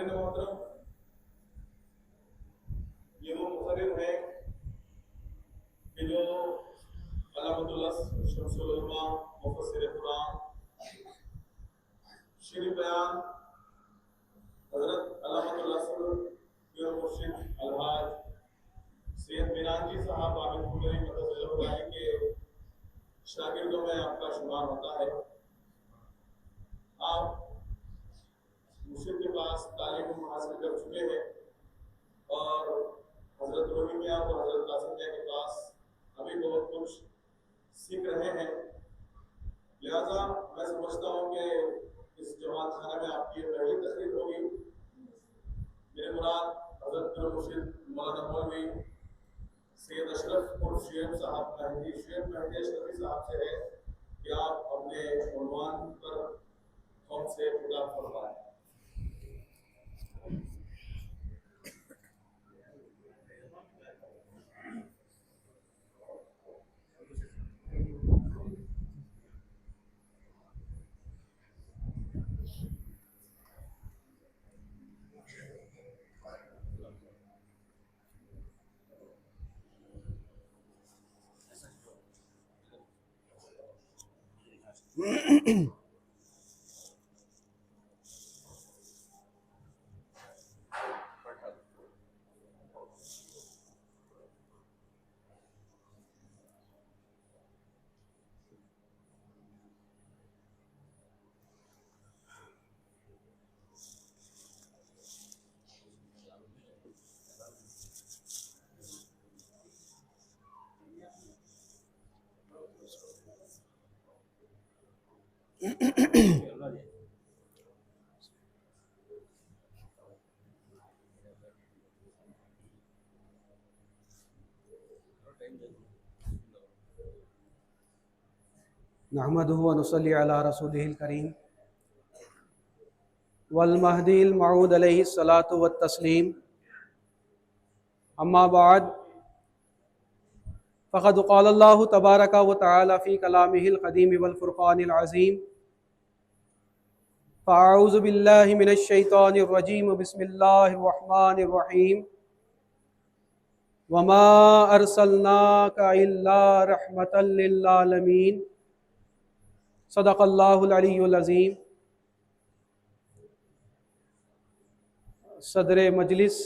حاضرین محترم، یہ وہ مقرر ہے کہ جو علامۃ اللہ شمس العلماء مفسر قرآن شریف بیان حضرت علامۃ اللہ پیر مرشد الحاج سید مینان جی صاحب عابد پوری مدد اللہ کے شاگردوں میں آپ کا شمار ہوتا ہے۔ آپ مرشد کے پاس تعلیم حاصل کر چکے ہیں اور حضرت روحی میاں اور حضرت قاسم میاں کے پاس ابھی بہت کچھ سیکھ رہے ہیں، لہذا میں سمجھتا ہوں کہ اس جماعت خانے میں آپ کی یہ پہلی تقریر ہوگی۔ میرے مراد حضرت پیر مرشد مولانا مولوی سید اشرف عرف شعیب صاحب مہدی اشرفی صاحب سے ہے کہ آپ اپنے عنوان پر قوم سے خطاب فرمائیں۔ نحمده ونصلي على رسوله الكريم والمهدي الموعود عليه الصلاة والتسليم، أما بعد، فقد قال الله تبارك وتعالى في كلامه القديم والفرقان العظيم: فأعوذ بالله من الشيطان الرجيم، بسم الله الرحمن الرحيم، وما أرسلناك إلا رحمة للعالمين، صدق اللہ العلی العظیم۔ صدر مجلس،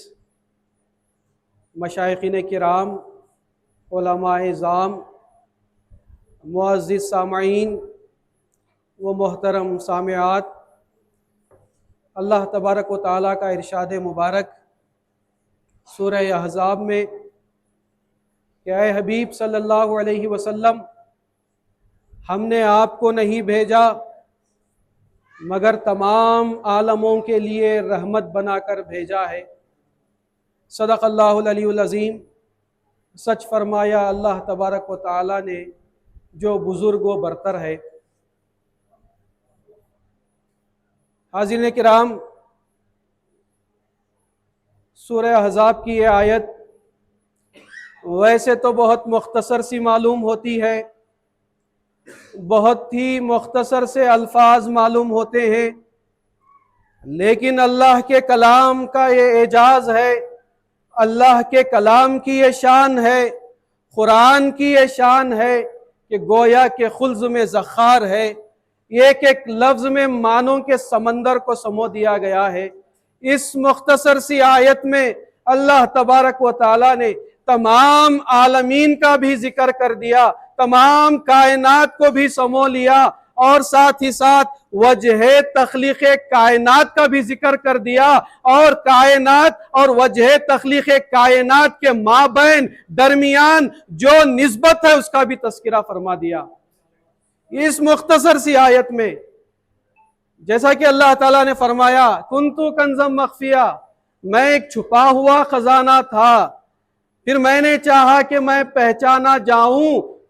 مشائخین کرام، علماء اعظام، معزز سامعین و محترم سامعات، اللہ تبارک و تعالیٰ کا ارشاد مبارک سورہ احزاب میں کہ اے حبیب صلی اللہ علیہ وسلم، ہم نے آپ کو نہیں بھیجا مگر تمام عالموں کے لیے رحمت بنا کر بھیجا ہے۔ صدق اللہ العلی العظیم۔ سچ فرمایا اللہ تبارک و تعالی نے جو بزرگ و برتر ہے۔ حاضرین کرام، سورہ احزاب کی یہ آیت ویسے تو بہت مختصر سی معلوم ہوتی ہے، بہت ہی مختصر سے الفاظ معلوم ہوتے ہیں، لیکن اللہ کے کلام کا یہ اعجاز ہے، اللہ کے کلام کی یہ شان ہے، قرآن کی یہ شان ہے کہ گویا کہ خلز میں زخار ہے، ایک ایک لفظ میں معنوں کے سمندر کو سمو دیا گیا ہے۔ اس مختصر سی آیت میں اللہ تبارک و تعالی نے تمام عالمین کا بھی ذکر کر دیا، تمام کائنات کو بھی سمو لیا، اور ساتھ ہی ساتھ وجہ تخلیق کائنات کا بھی ذکر کر دیا، اور کائنات اور وجہ تخلیق کائنات کے مابین درمیان جو نسبت ہے اس کا بھی تذکرہ فرما دیا اس مختصر سی آیت میں۔ جیسا کہ اللہ تعالیٰ نے فرمایا کنتو کنزم مخفیہ، میں ایک چھپا ہوا خزانہ تھا، پھر میں نے چاہا کہ میں پہچانا جاؤں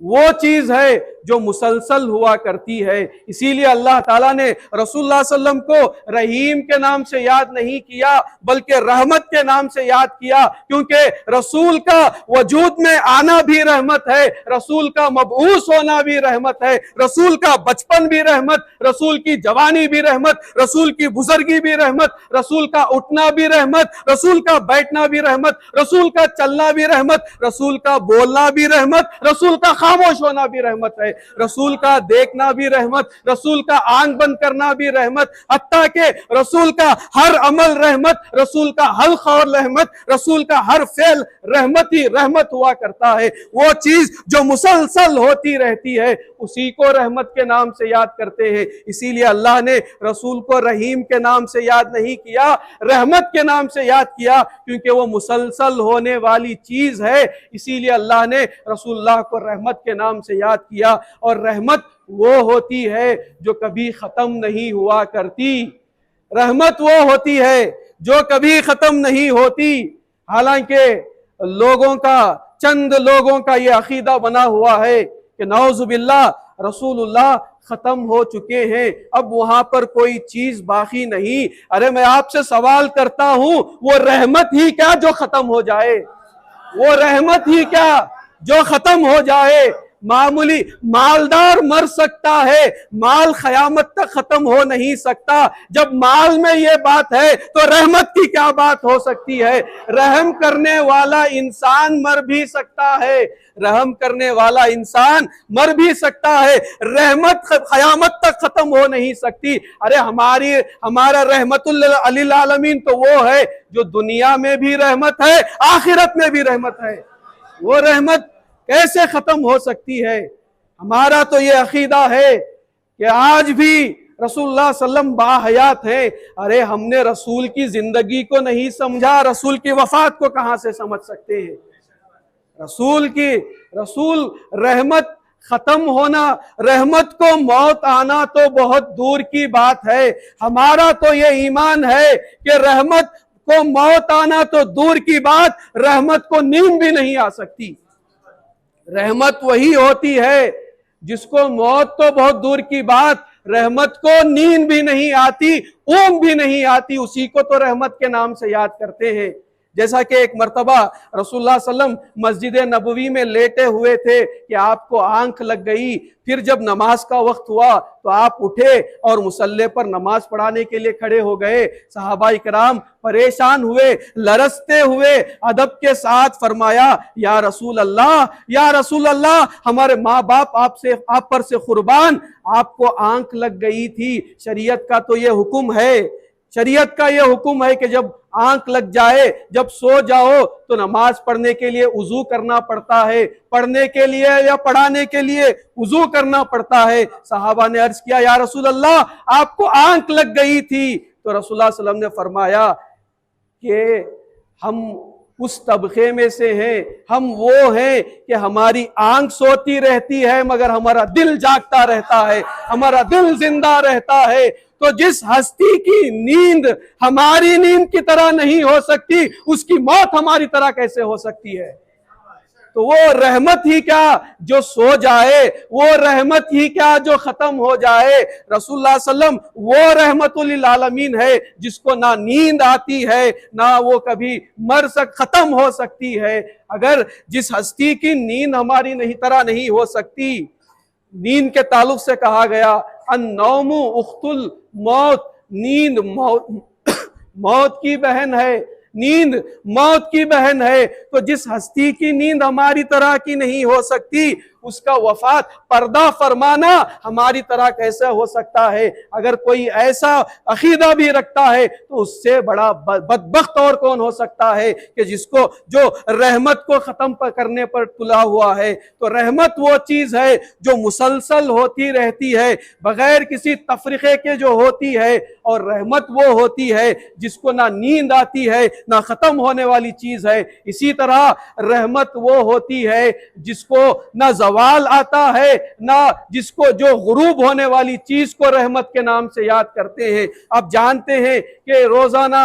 وہ چیز ہے جو مسلسل ہوا کرتی ہے۔ اسی لیے اللہ تعالیٰ نے رسول اللہ صلی اللہ علیہ وسلم کو رحیم کے نام سے یاد نہیں کیا بلکہ رحمت کے نام سے یاد کیا، کیونکہ رسول کا وجود میں آنا بھی رحمت ہے، رسول کا مبعوث ہونا بھی رحمت ہے، رسول کا بچپن بھی رحمت، رسول کی جوانی بھی رحمت، رسول کی بزرگی بھی رحمت، رسول کا اٹھنا بھی رحمت، رسول کا بیٹھنا بھی رحمت، رسول کا چلنا بھی رحمت، رسول کا بولنا بھی رحمت، رسول کا خاموش ہونا بھی رحمت ہے، رسول کا دیکھنا بھی رحمت، رسول کا آنکھ بند کرنا بھی رحمت، حتیٰ کہ رسول کا ہر عمل رحمت، رسول کا ہر قول رحمت، رسول کا ہر فعل رحمت ہی رحمت ہوا کرتا ہے۔ وہ چیز جو مسلسل ہوتی رہتی ہے اسی کو رحمت کے نام سے یاد کرتے ہیں۔ اسی لیے اللہ نے رسول کو رحیم کے نام سے یاد نہیں کیا، رحمت کے نام سے یاد کیا، کیونکہ وہ مسلسل ہونے والی چیز ہے۔ اسی لیے اللہ نے رسول اللہ کو رحمت کے نام سے یاد کیا، اور رحمت وہ ہوتی ہے جو کبھی ختم نہیں ہوا کرتی، رحمت وہ ہوتی ہے جو کبھی ختم نہیں ہوتی۔ حالانکہ چند لوگوں کا یہ عقیدہ بنا ہوا ہے کہ نعوذ باللہ رسول اللہ ختم ہو چکے ہیں، اب وہاں پر کوئی چیز باقی نہیں۔ ارے میں آپ سے سوال کرتا ہوں، وہ رحمت ہی کیا جو ختم ہو جائے؟ وہ رحمت ہی کیا جو ختم ہو جائے؟ معمولی مالدار مر سکتا ہے، مال قیامت تک ختم ہو نہیں سکتا۔ جب مال میں یہ بات ہے تو رحمت کی کیا بات ہو سکتی ہے؟ رحم کرنے والا انسان مر بھی سکتا ہے، رحم کرنے والا انسان مر بھی سکتا ہے، رحمت قیامت تک ختم ہو نہیں سکتی۔ ارے ہمارا رحمت للعالمین تو وہ ہے جو دنیا میں بھی رحمت ہے، آخرت میں بھی رحمت ہے۔ وہ رحمت کیسے ختم ہو سکتی ہے؟ ہمارا تو یہ عقیدہ ہے کہ آج بھی رسول اللہ صلی اللہ علیہ وسلم باحیات ہیں۔ ارے ہم نے رسول کی زندگی کو نہیں سمجھا، رسول کی وفات کو کہاں سے سمجھ سکتے ہیں؟ رسول رحمت ختم ہونا، رحمت کو موت آنا تو بہت دور کی بات ہے۔ ہمارا تو یہ ایمان ہے کہ رحمت کو موت آنا تو دور کی بات، رحمت کو نیند بھی نہیں آ سکتی۔ رحمت وہی ہوتی ہے جس کو موت تو بہت دور کی بات، رحمت کو نیند بھی نہیں آتی، اونگ بھی نہیں آتی، اسی کو تو رحمت کے نام سے یاد کرتے ہیں۔ جیسا کہ ایک مرتبہ رسول اللہ صلی اللہ علیہ وسلم مسجد نبوی میں لیٹے ہوئے تھے کہ آپ کو آنکھ لگ گئی، پھر جب نماز کا وقت ہوا تو آپ اٹھے اور مصلی پر نماز پڑھانے کے لیے کھڑے ہو گئے۔ صحابہ کرام پریشان ہوئے، لرزتے ہوئے ادب کے ساتھ فرمایا، یا رسول اللہ، ہمارے ماں باپ آپ پر سے قربان، آپ کو آنکھ لگ گئی تھی، شریعت کا تو یہ حکم ہے، شریعت کا یہ حکم ہے کہ جب آنکھ لگ جائے، جب سو جاؤ تو نماز پڑھنے کے لیے وضو کرنا پڑتا ہے، پڑھنے کے لیے یا پڑھانے کے لیے وضو کرنا پڑتا ہے۔ صحابہ نے عرض کیا، یا رسول اللہ آپ کو آنکھ لگ گئی تھی، تو رسول اللہ صلی اللہ علیہ وسلم نے فرمایا کہ ہم اس طبقے میں سے ہیں، ہم وہ ہیں کہ ہماری آنکھ سوتی رہتی ہے مگر ہمارا دل جاگتا رہتا ہے، ہمارا دل زندہ رہتا ہے۔ تو جس ہستی کی نیند ہماری نیند کی طرح نہیں ہو سکتی، اس کی موت ہماری طرح کیسے ہو سکتی ہے؟ تو وہ رحمت ہی کیا جو سو جائے، وہ رحمت ہی کیا جو ختم ہو جائے۔ رسول اللہ صلی اللہ علیہ وسلم وہ رحمت للعالمین ہے جس کو نہ نیند آتی ہے، نہ وہ کبھی ختم ہو سکتی ہے۔ اگر جس ہستی کی نیند ہماری طرح نہیں ہو سکتی، نیند کے تعلق سے کہا گیا النوم اخت الموت، نیند موت کی بہن ہے، نیند موت کی بہن ہے۔ تو جس ہستی کی نیند ہماری طرح کی نہیں ہو سکتی، اس کا وفات پردہ فرمانا ہماری طرح کیسے ہو سکتا ہے؟ اگر کوئی ایسا عقیدہ بھی رکھتا ہے تو اس سے بڑا بدبخت اور کون ہو سکتا ہے کہ جو رحمت کو ختم کرنے پر تلا ہوا ہے۔ تو رحمت وہ چیز ہے جو مسلسل ہوتی رہتی ہے بغیر کسی تفریقے کے جو ہوتی ہے، اور رحمت وہ ہوتی ہے جس کو نہ نیند آتی ہے نہ ختم ہونے والی چیز ہے۔ اسی طرح رحمت وہ ہوتی ہے جس کو نہ زوال آتا ہے، نہ جس کو جو غروب ہونے والی چیز کو رحمت کے نام سے یاد کرتے ہیں۔ آپ جانتے ہیں کہ روزانہ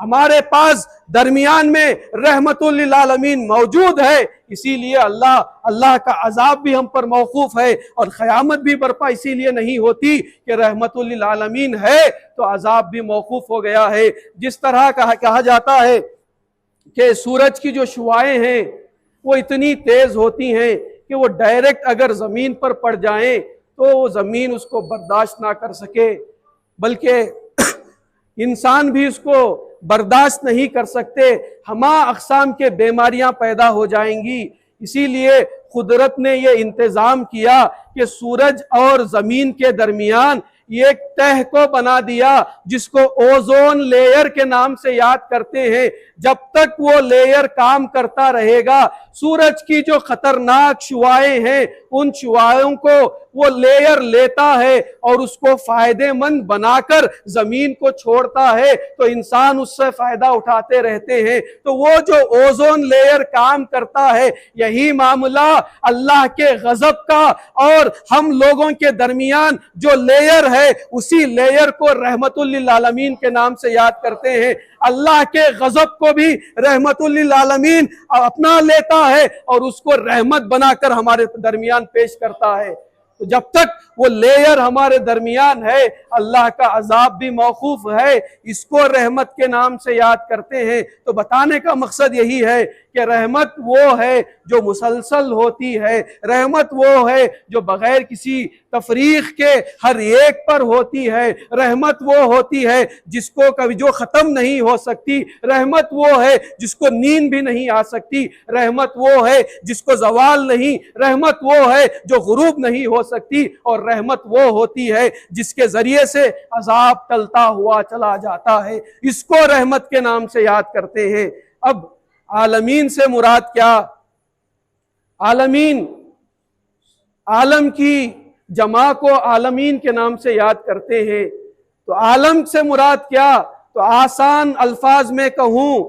ہمارے پاس درمیان میں رحمت لل عالمین موجود ہے، اسی لیے اللہ کا عذاب بھی ہم پر موقوف ہے، اور قیامت بھی برپا اسی لیے نہیں ہوتی کہ رحمت للعالمین ہے تو عذاب بھی موقوف ہو گیا ہے۔ جس طرح کہا جاتا ہے کہ سورج کی جو شعاعیں ہیں وہ اتنی تیز ہوتی ہیں کہ وہ ڈائریکٹ اگر زمین پر پڑ جائیں تو وہ زمین اس کو برداشت نہ کر سکے، بلکہ انسان بھی اس کو برداشت نہیں کر سکتے، ہما اقسام کے بیماریاں پیدا ہو جائیں گی۔ اسی لیے قدرت نے یہ انتظام کیا کہ سورج اور زمین کے درمیان یہ ایک تہ کو بنا دیا جس کو اوزون لیئر کے نام سے یاد کرتے ہیں۔ جب تک وہ لیئر کام کرتا رہے گا، سورج کی جو خطرناک شعاعیں ہیں ان شعاعوں کو وہ لیئر لیتا ہے اور اس کو فائدے مند بنا کر زمین کو چھوڑتا ہے، تو انسان اس سے فائدہ اٹھاتے رہتے ہیں۔ تو وہ جو اوزون لیئر کام کرتا ہے، یہی معاملہ اللہ کے غضب کا اور ہم لوگوں کے درمیان جو لیئر ہے اسی لیئر کو رحمت للعالمین کے نام سے یاد کرتے ہیں۔ اللہ کے غضب کو بھی رحمت للعالمین اپنا لیتا ہے اور اس کو رحمت بنا کر ہمارے درمیان پیش کرتا ہے۔ تو جب تک وہ لیئر ہمارے درمیان ہے اللہ کا عذاب بھی موقوف ہے، اس کو رحمت کے نام سے یاد کرتے ہیں۔ تو بتانے کا مقصد یہی ہے کہ رحمت وہ ہے جو مسلسل ہوتی ہے، رحمت وہ ہے جو بغیر کسی تفریق کے ہر ایک پر ہوتی ہے، رحمت وہ ہوتی ہے جس کو کبھی جو ختم نہیں ہو سکتی، رحمت وہ ہے جس کو نیند بھی نہیں آ سکتی، رحمت وہ ہے جس کو زوال نہیں، رحمت وہ ہے جو غروب نہیں ہو سکتی، اور رحمت وہ ہوتی ہے جس کے ذریعے سے عذاب ٹلتا ہوا چلا جاتا ہے۔ اس کو رحمت کے نام سے یاد کرتے ہیں۔ اب عالمین سے مراد کیا؟ عالمین، عالم کی جمع کو عالمین کے نام سے یاد کرتے ہیں۔ تو عالم سے مراد کیا؟ تو آسان الفاظ میں کہوں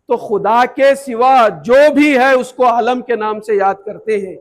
تو خدا کے سوا جو بھی ہے اس کو عالم کے نام سے یاد کرتے ہیں،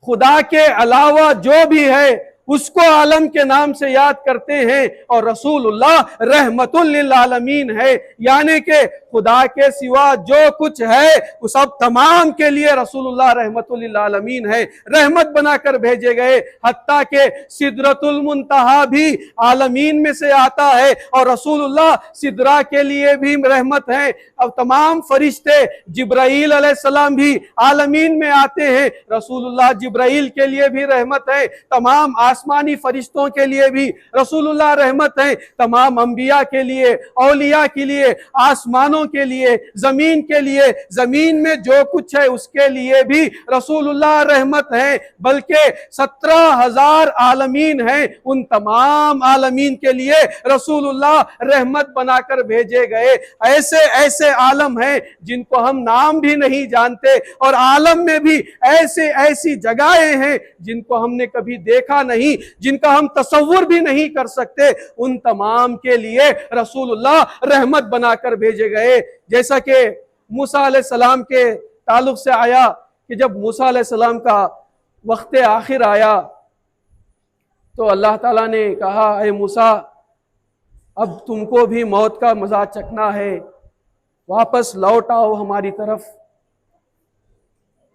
خدا کے علاوہ جو بھی ہے اس کو عالم کے نام سے یاد کرتے ہیں، اور رسول اللہ رحمت للعالمین ہے، یعنی کہ خدا کے سوا جو کچھ ہے وہ سب تمام کے لیے رسول اللہ رحمت للعالمین ہے، رحمت بنا کر بھیجے گئے۔ حتیٰ کہ سدرۃ المنتہا بھی عالمین میں سے آتا ہے، اور رسول اللہ سدرہ کے لیے بھی رحمت ہے۔ اب تمام فرشتے، جبرائیل علیہ السلام بھی عالمین میں آتے ہیں، رسول اللہ جبرائیل کے لیے بھی رحمت ہے، تمام آسمانی فرشتوں کے لیے بھی رسول اللہ رحمت ہے، تمام انبیاء کے لیے، اولیاء کے لیے، آسمانوں کے لیے، زمین کے لیے، زمین میں جو کچھ ہے اس کے لیے بھی رسول اللہ رحمت ہے، بلکہ 17,000 عالمین ہیں، ان تمام عالمین کے لیے رسول اللہ رحمت بنا کر بھیجے گئے۔ ایسے ایسے عالم ہیں جن کو ہم نام بھی نہیں جانتے، اور عالم میں بھی ایسی جگہیں ہیں جن کو ہم نے کبھی دیکھا نہیں، جن کا ہم تصور بھی نہیں کر سکتے، ان تمام کے لیے رسول اللہ رحمت بنا کر بھیجے گئے۔ جیسا کہ موسیٰ علیہ السلام کے تعلق سے آیا کہ جب موسیٰ علیہ السلام کا وقت آخر آیا تو اللہ تعالیٰ نے کہا، اے موسیٰ اب تم کو بھی موت کا مزہ چکھنا ہے، واپس لوٹ آؤ ہماری طرف۔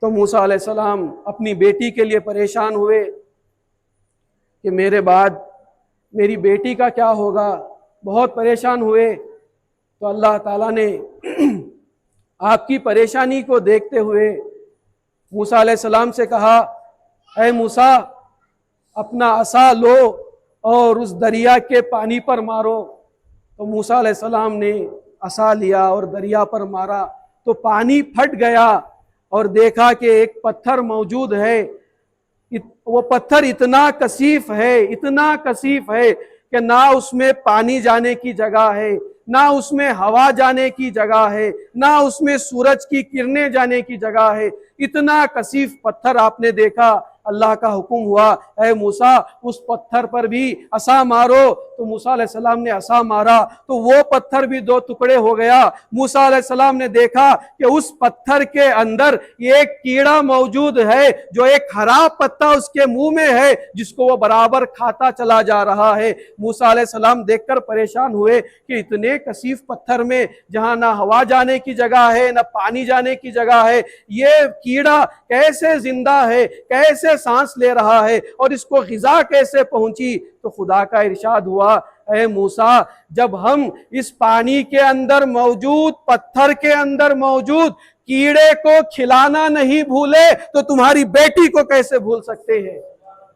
تو موسیٰ علیہ السلام اپنی بیٹی کے لیے پریشان ہوئے کہ میرے بعد میری بیٹی کا کیا ہوگا، بہت پریشان ہوئے۔ تو اللہ تعالیٰ نے آپ کی پریشانی کو دیکھتے ہوئے موسیٰ علیہ السلام سے کہا، اے موسیٰ اپنا عصا لو اور اس دریا کے پانی پر مارو۔ تو موسیٰ علیہ السلام نے عصا لیا اور دریا پر مارا تو پانی پھٹ گیا، اور دیکھا کہ ایک پتھر موجود ہے، وہ پتھر اتنا کثیف ہے کہ نہ اس میں پانی جانے کی جگہ ہے، نہ اس میں ہوا جانے کی جگہ ہے، نہ اس میں سورج کی کرنیں جانے کی جگہ ہے، اتنا کثیف پتھر آپ نے دیکھا۔ اللہ کا حکم ہوا، اے موسیٰ اس پتھر پر بھی عصا مارو۔ تو تو موسیٰ علیہ السلام نے عصا مارا تو وہ پتھر بھی دو ٹکڑے ہو گیا۔ موسیٰ علیہ السلام نے دیکھا کہ اس پتھر کے اندر یہ ایک کیڑا موجود ہے جو ایک ہرا پتا اس کے منہ میں ہے، جس کو وہ برابر کھاتا چلا جا رہا ہے۔ موسیٰ علیہ السلام دیکھ کر پریشان ہوئے کہ اتنے کثیف پتھر میں جہاں نہ ہوا جانے کی جگہ ہے نہ پانی جانے کی جگہ ہے، یہ کیڑا کیسے زندہ ہے، کیسے سانس لے رہا ہے اور اس کو غذا کیسے پہنچی؟ تو خدا کا ارشاد ہوا، اے موسیٰ، جب ہم اس پانی کے اندر موجود، پتھر کے اندر موجود کیڑے کو کھلانا نہیں بھولے تو تمہاری بیٹی کو کیسے بھول سکتے ہیں؟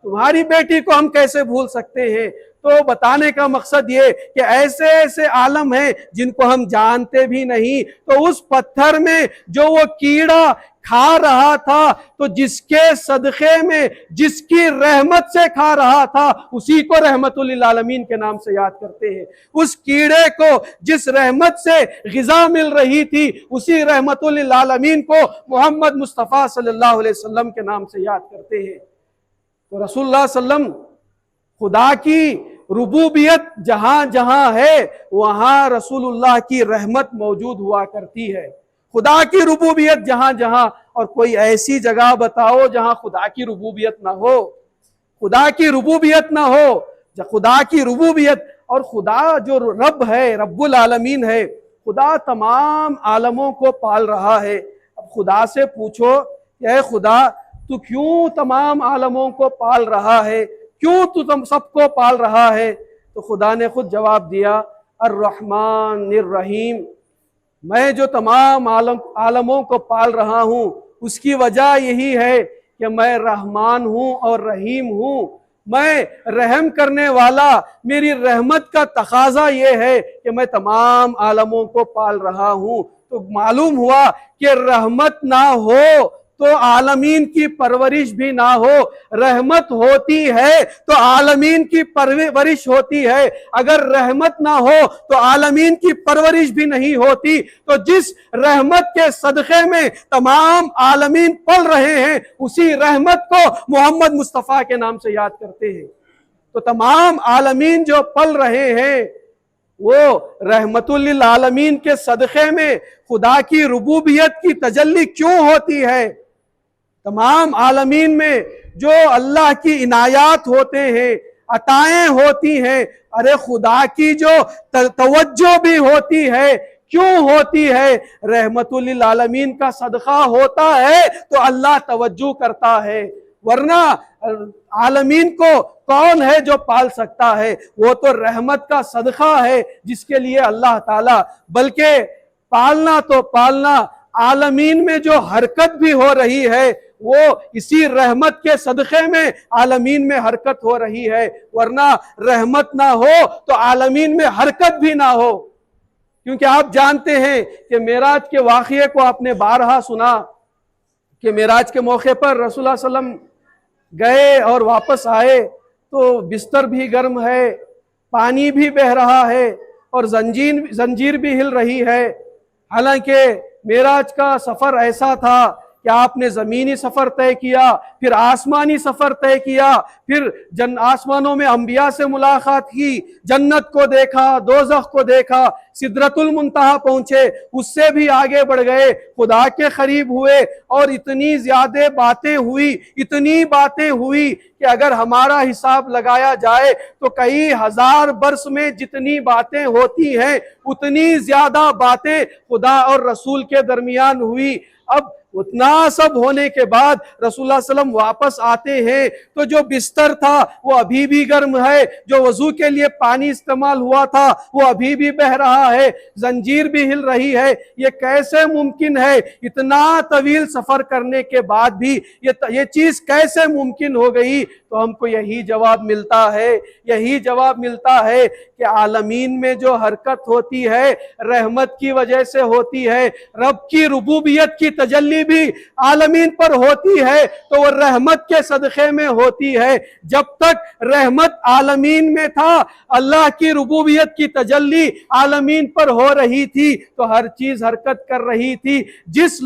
تمہاری بیٹی کو ہم کیسے بھول سکتے ہیں؟ تو بتانے کا مقصد یہ کہ ایسے ایسے عالم ہیں جن کو ہم جانتے بھی نہیں۔ تو اس پتھر میں جو وہ کیڑا کھا رہا تھا، تو جس کے صدقے میں، جس کی رحمت سے کھا رہا تھا، اسی کو رحمت للعالمین کے نام سے یاد کرتے ہیں۔ اس کیڑے کو جس رحمت سے غذا مل رہی تھی، اسی رحمت للعالمین کو محمد مصطفیٰ صلی اللہ علیہ وسلم کے نام سے یاد کرتے ہیں۔ تو رسول اللہ صلی اللہ علیہ وسلم، خدا کی ربوبیت جہاں جہاں ہے وہاں رسول اللہ کی رحمت موجود ہوا کرتی ہے۔ خدا کی ربوبیت جہاں جہاں، اور کوئی ایسی جگہ بتاؤ جہاں خدا کی ربوبیت نہ ہو، خدا کی ربوبیت نہ ہو۔ خدا کی ربوبیت، اور خدا جو رب ہے، رب العالمین ہے، خدا تمام عالموں کو پال رہا ہے۔ اب خدا سے پوچھو کہ اے خدا، تو کیوں تمام عالموں کو پال رہا ہے؟ کیوں تو تم سب کو پال رہا ہے؟ تو خدا نے خود جواب دیا، الرحمن الرحیم، میں جو تمام عالموں کو پال رہا ہوں اس کی وجہ یہی ہے کہ میں رحمان ہوں اور رحیم ہوں، میں رحم کرنے والا، میری رحمت کا تقاضا یہ ہے کہ میں تمام عالموں کو پال رہا ہوں۔ تو معلوم ہوا کہ رحمت نہ ہو تو عالمین کی پرورش بھی نہ ہو، رحمت ہوتی ہے تو عالمین کی پرورش ہوتی ہے، اگر رحمت نہ ہو تو عالمین کی پرورش بھی نہیں ہوتی۔ تو جس رحمت کے صدقے میں تمام عالمین پل رہے ہیں، اسی رحمت کو محمد مصطفیٰ کے نام سے یاد کرتے ہیں۔ تو تمام عالمین جو پل رہے ہیں وہ رحمت للعالمین کے صدقے میں خدا کی ربوبیت کی تجلی کیوں ہوتی ہے؟ تمام عالمین میں جو اللہ کی عنایات ہوتے ہیں، عطائیں ہوتی ہیں، ارے خدا کی جو توجہ بھی ہوتی ہے، کیوں ہوتی ہے؟ رحمت للعالمین کا صدقہ ہوتا ہے تو اللہ توجہ کرتا ہے، ورنہ عالمین کو کون ہے جو پال سکتا ہے؟ وہ تو رحمت کا صدقہ ہے جس کے لیے اللہ تعالیٰ، بلکہ پالنا تو پالنا، عالمین میں جو حرکت بھی ہو رہی ہے وہ اسی رحمت کے صدقے میں عالمین میں حرکت ہو رہی ہے، ورنہ رحمت نہ ہو تو عالمین میں حرکت بھی نہ ہو۔ کیونکہ آپ جانتے ہیں کہ معراج کے واقعے کو آپ نے بارہا سنا کہ معراج کے موقع پر رسول اللہ صلی اللہ علیہ وسلم گئے اور واپس آئے تو بستر بھی گرم ہے، پانی بھی بہہ رہا ہے اور زنجیر بھی ہل رہی ہے۔ حالانکہ معراج کا سفر ایسا تھا کہ آپ نے زمینی سفر طے کیا، پھر آسمانی سفر طے کیا، پھر آسمانوں میں انبیاء سے ملاقات کی، جنت کو دیکھا، دوزخ کو دیکھا، سدرۃ المنتہا پہنچے، اس سے بھی آگے بڑھ گئے، خدا کے قریب ہوئے، اور اتنی زیادہ باتیں ہوئی کہ اگر ہمارا حساب لگایا جائے تو کئی ہزار برس میں جتنی باتیں ہوتی ہیں اتنی زیادہ باتیں خدا اور رسول کے درمیان ہوئی۔ اب اتنا سب ہونے کے بعد رسول اللہ صلی اللہ علیہ وسلم واپس آتے ہیں تو جو بستر تھا وہ ابھی بھی گرم ہے، جو وضو کے لیے پانی استعمال ہوا تھا وہ ابھی بھی بہہ رہا ہے، زنجیر بھی ہل رہی ہے۔ یہ کیسے ممکن ہے؟ اتنا طویل سفر کرنے کے بعد بھی یہ چیز کیسے ممکن ہو گئی؟ تو ہم کو یہی جواب ملتا ہے کہ عالمین میں جو حرکت ہوتی ہے رحمت کی وجہ سے ہوتی ہے، رب کی ربوبیت کی تجلی بھی عالمین پر ہوتی ہے تو وہ رحمت کے صدقے میں ہوتی ہے۔ جب تک رحمت عالمین میں تھا، اللہ کی ربوبیت کی تجلی عالمین پر ہو رہی تھی تو ہر چیز حرکت کر رہی تھی۔ جس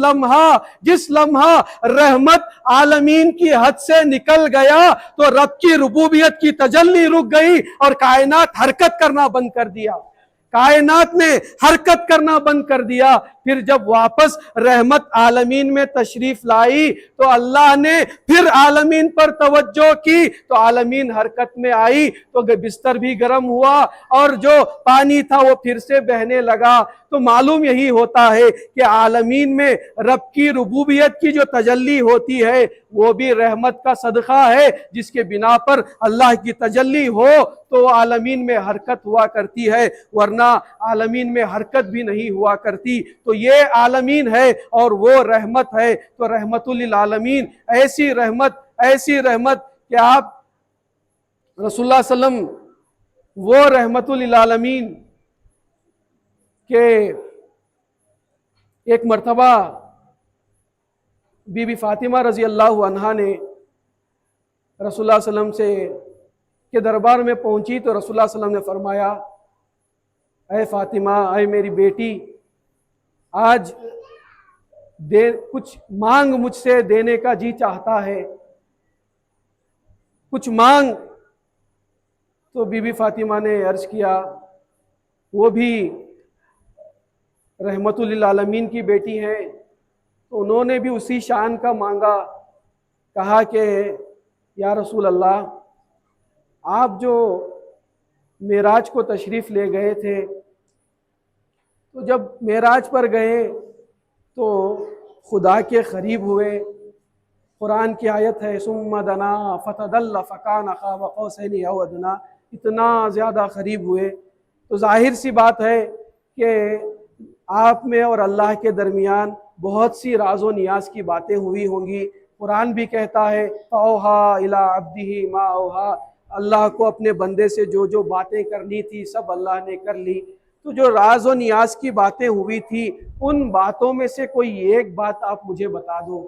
لمحہ رحمت عالمین کی حد سے نکل گیا تو رب کی ربوبیت کی تجلی رک گئی اور کائنات حرکت کرنا بند کر دیا۔ کائنات نے حرکت کرنا بند کر دیا۔ پھر جب واپس رحمت عالمین میں تشریف لائی تو اللہ نے پھر عالمین پر توجہ کی تو عالمین حرکت میں آئی تو بستر بھی گرم ہوا اور جو پانی تھا وہ پھر سے بہنے لگا۔ تو معلوم یہی ہوتا ہے کہ عالمین میں رب کی ربوبیت کی جو تجلی ہوتی ہے وہ بھی رحمت کا صدقہ ہے، جس کے بنا پر اللہ کی تجلی ہو تو عالمین میں حرکت ہوا کرتی ہے، ورنہ عالمین میں حرکت بھی نہیں ہوا کرتی۔ تو یہ عالمین ہے اور وہ رحمت ہے، تو رحمت للعالمین، ایسی رحمت کہ آپ رسول اللہ صلی اللہ علیہ وسلم وہ رحمت للعالمین کہ ایک مرتبہ بی بی فاطمہ رضی اللہ عنہا نے رسول اللہ صلی اللہ علیہ وسلم سے کے دربار میں پہنچی تو رسول اللہ صلی اللہ علیہ وسلم نے فرمایا، اے فاطمہ، اے میری بیٹی، آج کچھ مانگ، مجھ سے دینے کا جی چاہتا ہے، کچھ مانگ۔ تو بی بی فاطمہ نے عرض کیا، وہ بھی رحمت للعالمین کی بیٹی ہیں، تو انہوں نے بھی اسی شان کا مانگا، کہا کہ یا رسول اللہ، آپ جو معراج کو تشریف لے گئے تھے تو جب معراج پر گئے تو خدا کے قریب ہوئے۔ قرآن کی آیت ہے، ثم دنا فتدل فکان قاب قوسین او ادنی، اتنا زیادہ قریب ہوئے۔ تو ظاہر سی بات ہے کہ آپ میں اور اللہ کے درمیان بہت سی راز و نیاز کی باتیں ہوئی ہوں گی۔ قرآن بھی کہتا ہے فَأَوْحَىٰ إِلَىٰ عَبْدِهِ مَا أَوْحَىٰ، اللہ کو اپنے بندے سے جو جو باتیں کرنی تھی سب اللہ نے کر لی۔ تو جو راز و نیاز کی باتیں ہوئی تھی ان باتوں میں سے کوئی ایک بات آپ مجھے بتا دو،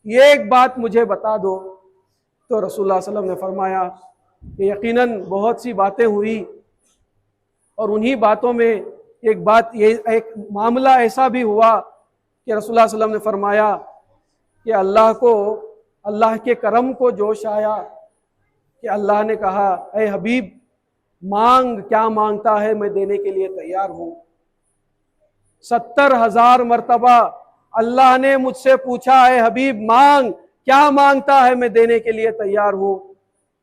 ایک بات مجھے بتا دو۔ تو رسول اللہ صلی اللہ علیہ وسلم نے فرمایا کہ یقیناً بہت سی باتیں ہوئی، اور انہی باتوں میں ایک معاملہ ایسا بھی ہوا کہ رسول اللہ صلی اللہ علیہ وسلم نے فرمایا کہ اللہ کے کرم کو جوش آیا کہ اللہ نے کہا، اے حبیب مانگ، کیا مانگتا ہے میں دینے کے لیے تیار ہوں۔ 70,000 مرتبہ اللہ نے مجھ سے پوچھا، اے حبیب مانگ، کیا مانگتا ہے میں دینے کے لیے تیار ہوں۔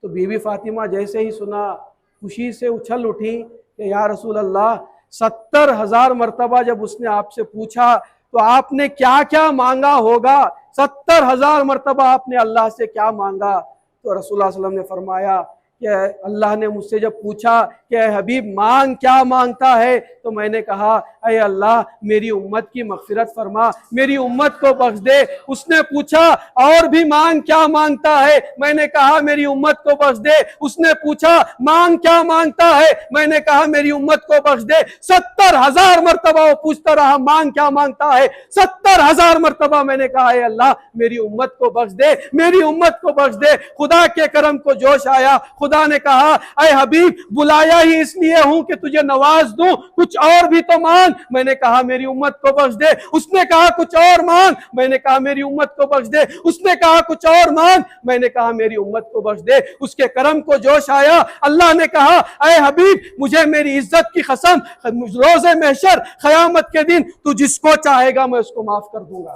تو بی بی فاطمہ جیسے ہی سنا خوشی سے اچھل اٹھی کہ یا رسول اللہ، 70,000 مرتبہ جب اس نے آپ سے پوچھا تو آپ نے کیا کیا مانگا ہوگا؟ 70,000 مرتبہ آپ نے اللہ سے کیا مانگا؟ تو رسول اللہ صلی اللہ علیہ وسلم نے فرمایا کہ اللہ نے مجھ سے جب پوچھا کہ اے حبیب مانگ، کیا مانگتا ہے؟ تو میں نے کہا، اے اللہ میری امت کی مغفرت فرما، میری امت کو بخش دے۔ اس نے پوچھا اور بھی مانگ، کیا مانگتا ہے؟ میں نے کہا میری امت کو بخش دے۔ اس نے پوچھا مانگ، کیا مانگتا ہے؟ میں نے کہا میری امت کو بخش دے۔ 70,000 مرتبہ وہ پوچھتا رہا مانگ، کیا مانگتا ہے؟ 70,000 مرتبہ میں نے کہا اے اللہ میری امت کو بخش دے، میری امت کو بخش دے۔ خدا کے کرم کو جوش آیا، خدا نے کہا اے حبیب بلایا ہی اس لیے ہوں کہ تجھے نواز دوں، کچھ اور بھی تو مانگ۔ میں نے کہا میری امت کو بخش دے۔ اس نے کہا کچھ اور مانگ۔ میں نے کہا میری امت کو بخش دے۔ اس نے کہا کچھ اور مانگ۔ میں نے کہا میری امت کو بخش دے۔ اس کے کرم کو جوش آیا، اللہ نے کہا اے حبیب مجھے میری عزت کی قسم، روز محشر قیامت کے دن تو جس کو چاہے گا میں اس کو معاف کر دوں گا،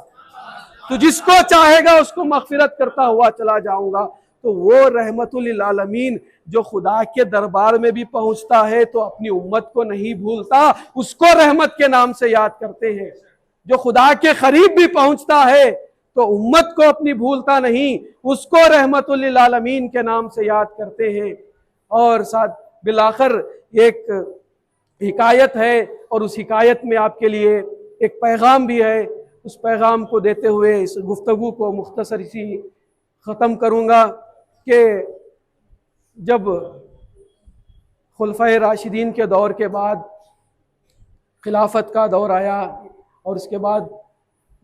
تو جس کو چاہے گا اس کو مغفرت کرتا ہوا چلا جاؤں گا۔ تو وہ رحمت للعالمین جو خدا کے دربار میں بھی پہنچتا ہے تو اپنی امت کو نہیں بھولتا، اس کو رحمت کے نام سے یاد کرتے ہیں۔ جو خدا کے قریب بھی پہنچتا ہے تو امت کو اپنی بھولتا نہیں، اس کو رحمت للعالمین کے نام سے یاد کرتے ہیں۔ اور ساتھ بالآخر ایک حکایت ہے، اور اس حکایت میں آپ کے لیے ایک پیغام بھی ہے۔ اس پیغام کو دیتے ہوئے اس گفتگو کو مختصر سی ختم کروں گا کہ جب خلفائے راشدین کے دور کے بعد خلافت کا دور آیا، اور اس کے بعد